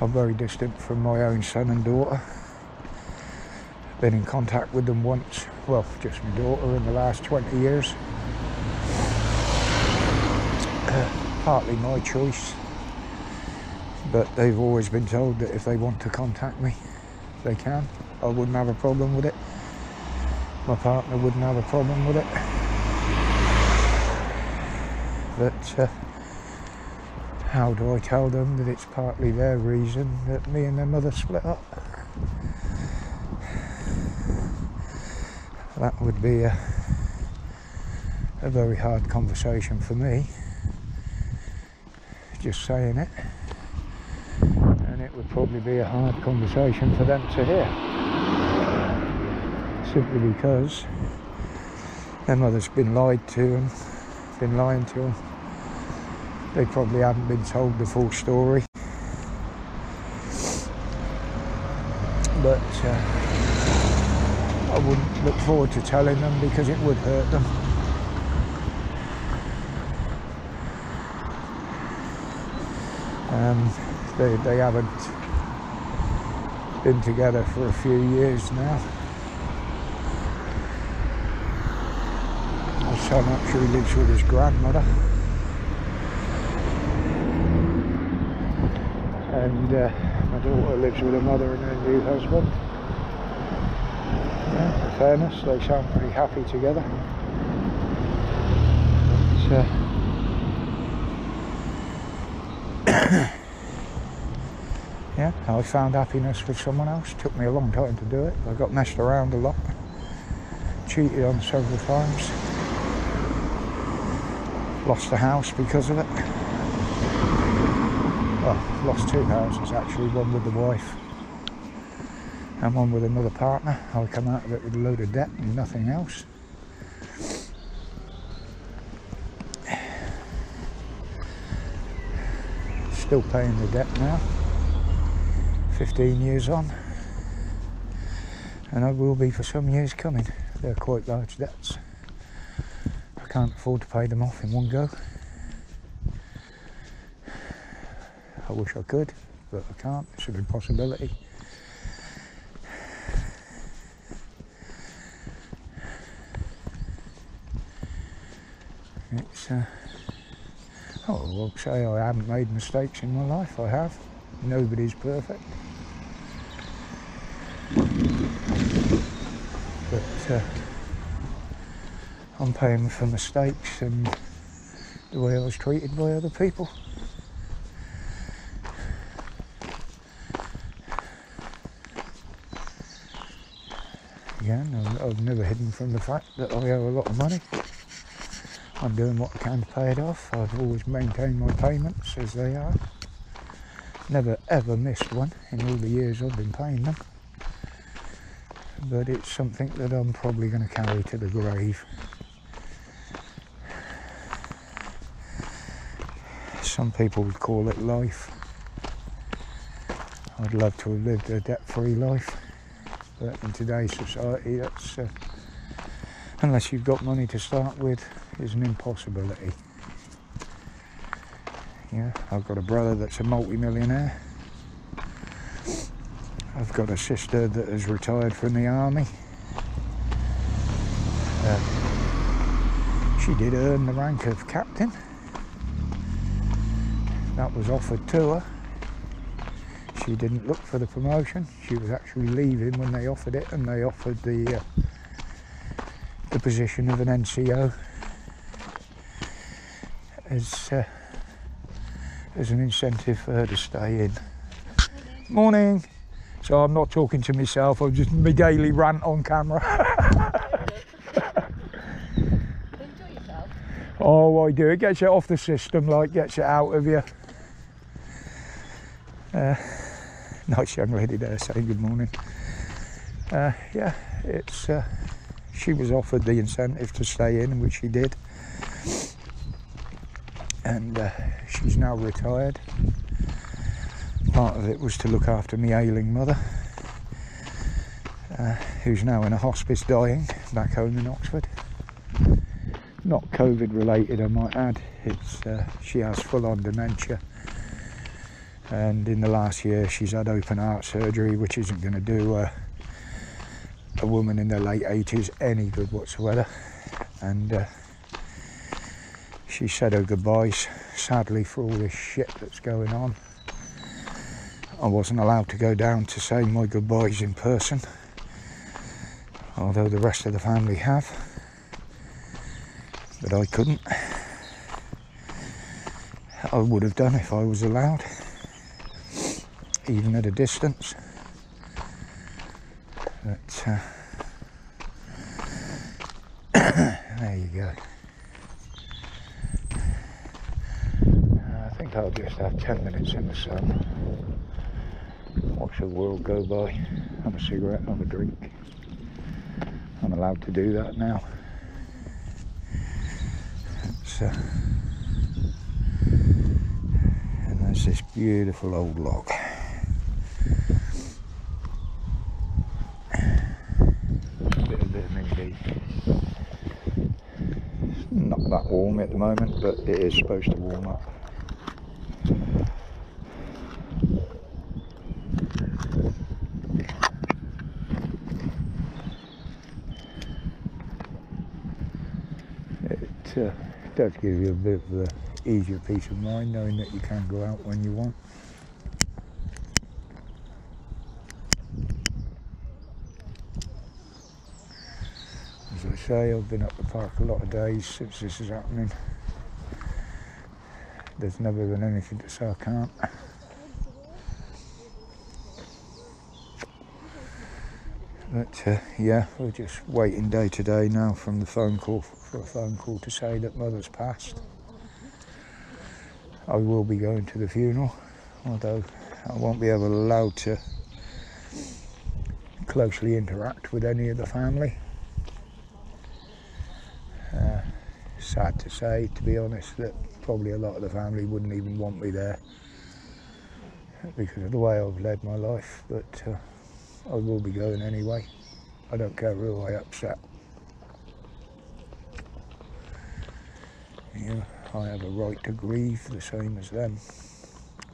I'm very distant from my own son and daughter. Been in contact with them once, well, just my daughter, in the last 20 years. Partly my choice, but they've always been told that if they want to contact me, they can. I wouldn't have a problem with it. My partner wouldn't have a problem with it. But how do I tell them that it's partly their reason that me and their mother split up? That would be a very hard conversation for me, just saying it. And it would probably be a hard conversation for them to hear. Simply because their mother's been lied to and been lying to them. They probably haven't been told the full story. But I wouldn't look forward to telling them because it would hurt them. They haven't been together for a few years now. My son actually lives with his grandmother. And my daughter lives with her mother and her new husband. Yeah, in fairness, they sound pretty happy together. But, yeah, I found happiness with someone else. Took me a long time to do it. I got messed around a lot. Cheated on several times. Lost the house because of it. Well, lost two houses actually, one with the wife and one with another partner. I come out of it with a load of debt and nothing else. Still paying the debt now, 15 years on, and I will be for some years coming. They're quite large debts. I can't afford to pay them off in one go. I wish I could, but I can't. It's an impossibility. It's I'll say I haven't made mistakes in my life. I have. Nobody's perfect. But I'm paying for mistakes and the way I was treated by other people. Again, I've never hidden from the fact that I owe a lot of money. I'm doing what I can to pay it off. I've always maintained my payments as they are. Never ever missed one in all the years I've been paying them. But it's something that I'm probably going to carry to the grave. Some people would call it life. I'd love to have lived a debt-free life. But in today's society, that's unless you've got money to start with, is an impossibility. Yeah, I've got a brother that's a multi-millionaire. I've got a sister that has retired from the army. She did earn the rank of captain. That was offered to her. She didn't look for the promotion. She was actually leaving when they offered it, and they offered the position of an NCO as an incentive for her to stay in. Morning. So I'm not talking to myself. I'm just my daily rant on camera. Enjoy yourself. Oh, I do. It gets it off the system, like gets it out of you. Nice young lady there saying good morning. Yeah, it's she was offered the incentive to stay in, which she did, and she's now retired. Part of it was to look after my ailing mother, who's now in a hospice dying back home in Oxford. Not COVID related, I might add. It's she has full-on dementia, And in the last year she's had open heart surgery, which isn't going to do a woman in their late 80s any good whatsoever. And she said her goodbyes. Sadly, for all this shit that's going on, I wasn't allowed to go down to say my goodbyes in person, although the rest of the family have, but I couldn't. I would have done if I was allowed, even at a distance. But there you go. I think I'll just have 10 minutes in the sun, watch the world go by, have a cigarette, have a drink. I'm allowed to do that now. And there's this beautiful old log. A bit of vitamin D. Not that warm at the moment, but it is supposed to warm up. It does give you a bit of an easier peace of mind knowing that you can go out when you want. As I say, I've been up the park a lot of days since this is happening. There's never been anything to say I can't. But yeah, we're just waiting day to day now from the phone call, for a phone call to say that Mother's passed. I will be going to the funeral, although I won't be allowed to closely interact with any of the family. Sad to say, to be honest, that probably a lot of the family wouldn't even want me there because of the way I've led my life, but I will be going anyway. I don't care who I upset. You know, I have a right to grieve the same as them,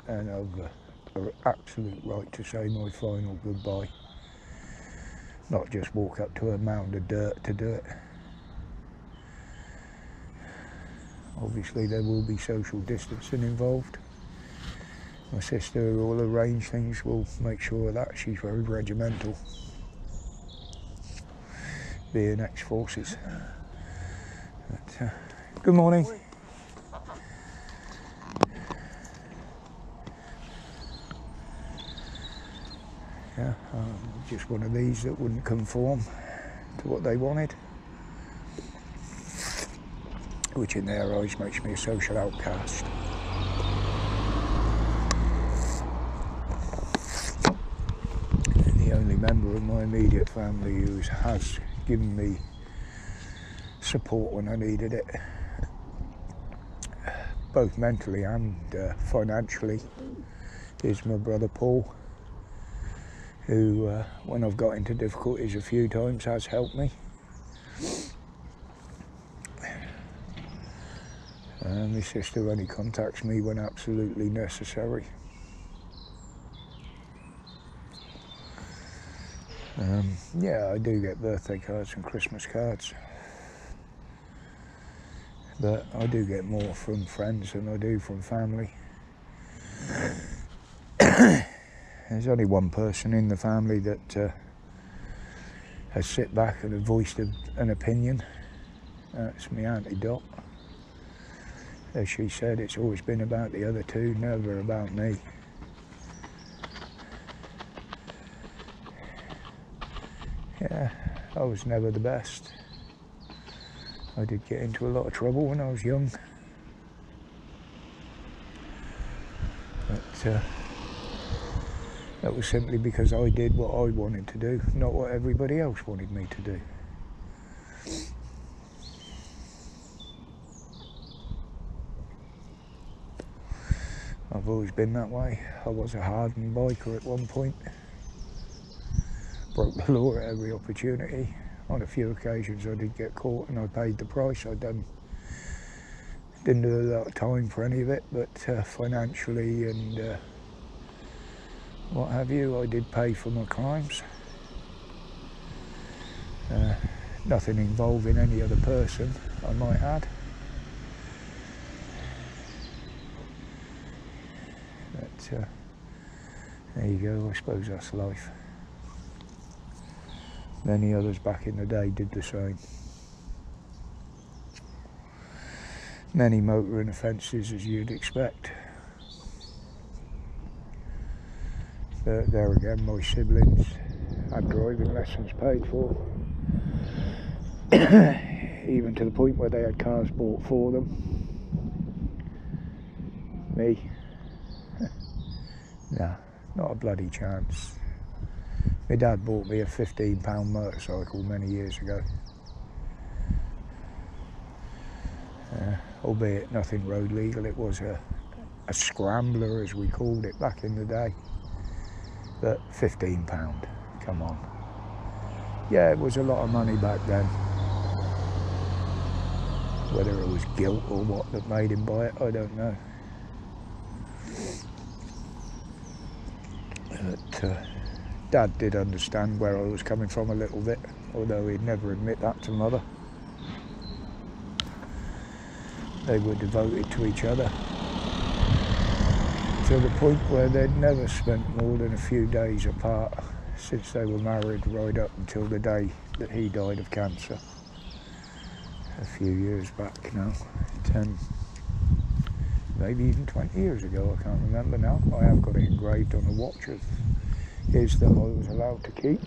and I've an absolute right to say my final goodbye, not just walk up to a mound of dirt to do it. Obviously there will be social distancing involved. My sister, who will arrange things, will make sure of that. She's very regimental, being ex-forces. But, good morning. Yeah, just one of these that wouldn't conform to what they wanted, which in their eyes makes me a social outcast. And the only member of my immediate family who has given me support when I needed it, both mentally and financially, is my brother Paul, who, when I've got into difficulties a few times, has helped me. My sister only contacts me when absolutely necessary. Yeah, I do get birthday cards and Christmas cards, but I do get more from friends than I do from family. There's only one person in the family that has sit back and have voiced an opinion. That's my Auntie Dot. As she said, it's always been about the other two, never about me. Yeah, I was never the best. I did get into a lot of trouble when I was young. But that was simply because I did what I wanted to do, not what everybody else wanted me to do. I've always been that way. I was a hardened biker at one point. Broke the law at every opportunity. On a few occasions I did get caught and I paid the price. Didn't do a lot of time for any of it, but financially and what have you. I did pay for my crimes. Nothing involving any other person, I might add. But there you go, I suppose that's life. Many others back in the day did the same. Many motoring offences, as you'd expect. But there again, my siblings had driving lessons paid for. Even to the point where they had cars bought for them. Me? Nah, not a bloody chance. My dad bought me a £15 motorcycle many years ago. Albeit nothing road legal, it was a scrambler as we called it back in the day. But £15, come on. Yeah, it was a lot of money back then. Whether it was guilt or what that made him buy it, I don't know. But Dad did understand where I was coming from a little bit, although he'd never admit that to Mother. They were devoted to each other, to the point where they'd never spent more than a few days apart since they were married, right up until the day that he died of cancer. A few years back now, 10, maybe even 20 years ago, I can't remember now. I have got it engraved on a watch of his that I was allowed to keep.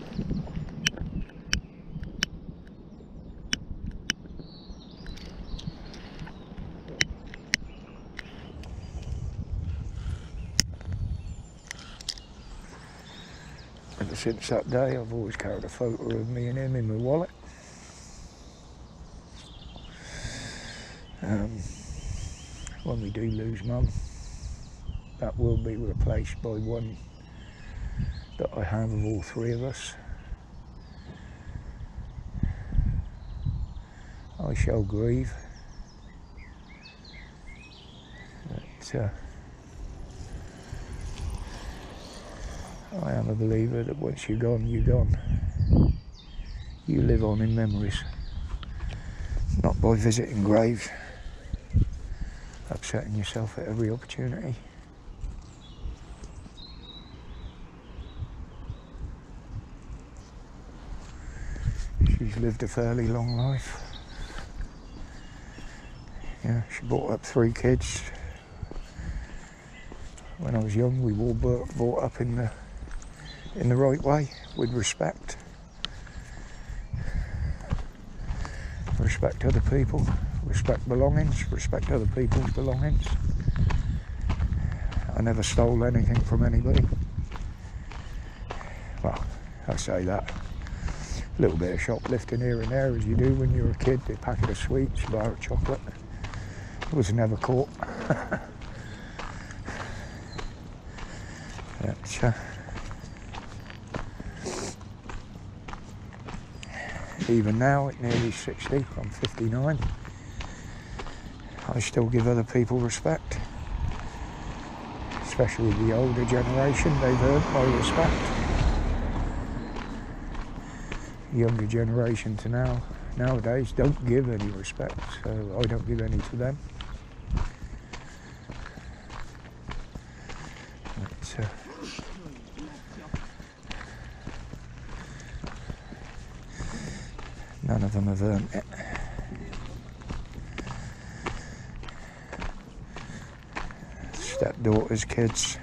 Ever since that day, I've always carried a photo of me and him in my wallet. When we do lose Mum, that will be replaced by one that I have of all three of us. I shall grieve, but I am a believer that once you're gone, you're gone. You live on in memories, not by visiting graves, upsetting yourself at every opportunity. She's lived a fairly long life. Yeah, she brought up 3 kids. When I was young, we were all brought up in the right way, with respect. Respect other people, respect belongings, respect other people's belongings. I never stole anything from anybody. Well, I say that. A little bit of shoplifting here and there, as you do when you're a kid. A packet of sweets, a bar of chocolate. Was never caught. But, even now, at nearly 60, I'm 59, I still give other people respect. Especially the older generation, they've earned my respect. Younger generation to nowadays don't give any respect, so I don't give any to them. But, none of them have earned it. Stepdaughter's kids,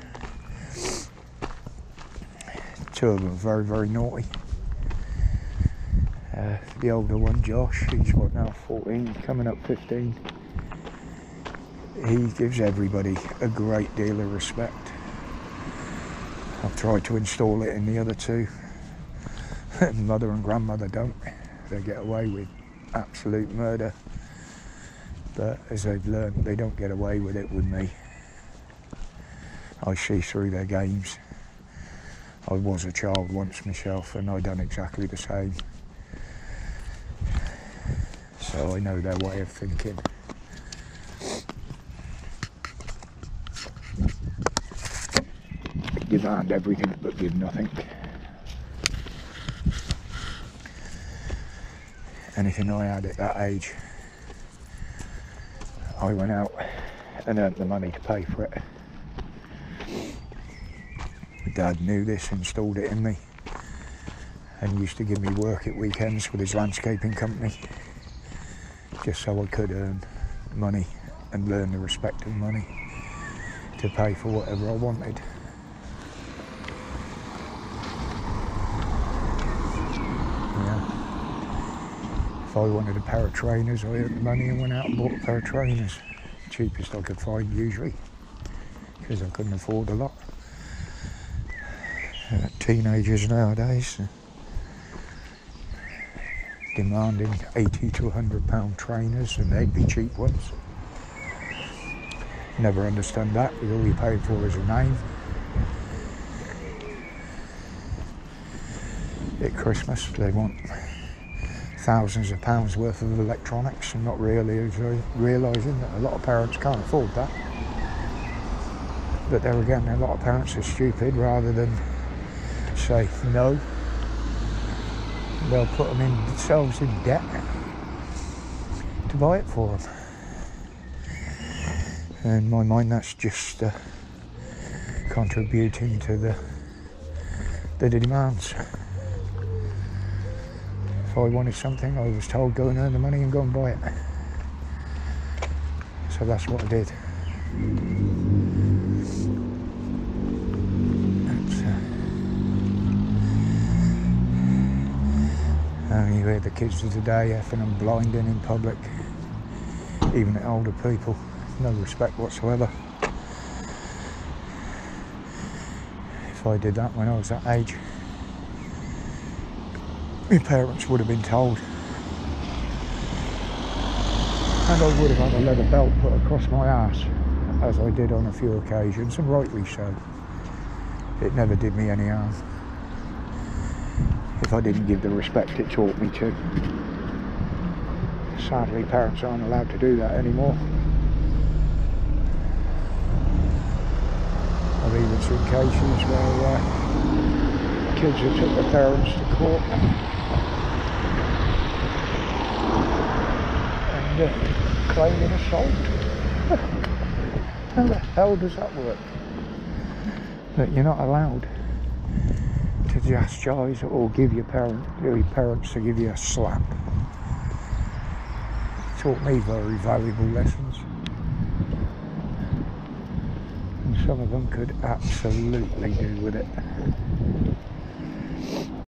2 of them are very, very naughty. The older one, Josh, he's what now, 14, coming up 15. He gives everybody a great deal of respect. I've tried to install it in the other 2. Mother and grandmother don't. They get away with absolute murder. But as they've learned, they don't get away with it with me. I see through their games. I was a child once myself, and I done exactly the same. So I know their way of thinking. demand everything but give nothing. Anything I had at that age, I went out and earned the money to pay for it. My dad knew this, installed it in me, and used to give me work at weekends with his landscaping company, just so I could earn money and learn the respect of money to pay for whatever I wanted. Yeah. If I wanted a pair of trainers, I earned the money and went out and bought a pair of trainers. Cheapest I could find usually, because I couldn't afford a lot. Teenagers nowadays demanding £80 to £100 trainers, and they'd be cheap ones. Never understand that, because all you pay for is a name. At Christmas they want thousands of pounds worth of electronics, and not really realising that a lot of parents can't afford that. But there again, a lot of parents are stupid. Rather than say no, they'll put themselves in debt to buy it for them. In my mind, that's just contributing to the demands. If I wanted something, I was told go and earn the money and go and buy it. So that's what I did. You hear the kids of today effing and blinding in public, even at older people. No respect whatsoever. If I did that when I was that age, my parents would have been told, and I would have had a leather belt put across my ass, as I did on a few occasions, and rightly so. It never did me any harm, if I didn't give the respect it taught me to. Sadly, parents aren't allowed to do that anymore. I've even seen cases where kids have took their parents to court and claiming assault. How the hell does that work? That you're not allowed to chastise or give your parents to give you a slap. It taught me very valuable lessons. And some of them could absolutely do with it.